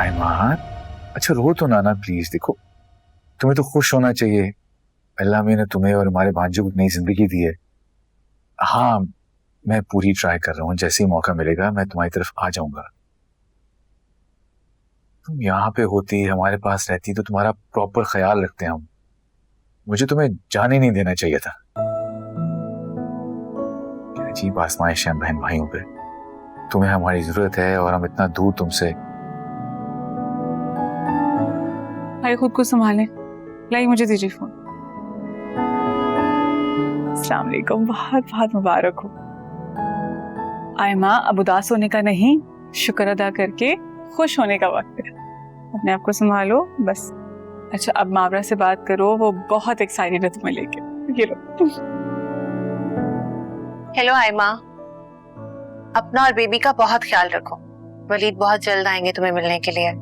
आयमा, अच्छा रो तो ना प्लीज। देखो तुम्हें तो खुश होना चाहिए, अल्लाह ने तुम्हें और हमारे भांजे को नई जिंदगी दी है। हाँ, मैं पूरी ट्राई कर रहा हूँ, जैसे ही मौका मिलेगा मैं तुम्हारी तरफ आ जाऊंगा। तुम यहाँ पे होती, हमारे पास रहती तो तुम्हारा प्रॉपर ख्याल रखते हम। मुझे तुम्हें जाने नहीं देना चाहिए था। क्या अजीब आजमाइश है बहन भाइयों पे। तुम्हें हमारी जरूरत है और हम इतना दूर तुमसे। भाई खुद को संभालें। लाई मुझे दीजिए फोन। अस्सलाम वालेकुम, बहुत बहुत मुबारक हो। आयमा, अब उदास होने का नहीं, शुक्र अदा करके खुश होने का वक्त है। अपने आप को संभालो बस। अच्छा, अब मावरा से बात करो, वो बहुत एक्साइटेड है तुम्हें लेके। ये लो। हेलो आयमा, अपना और बेबी का बहुत ख्याल रखो। वलीद बहुत जल्द आएंगे तुम्हें मिलने के लिए।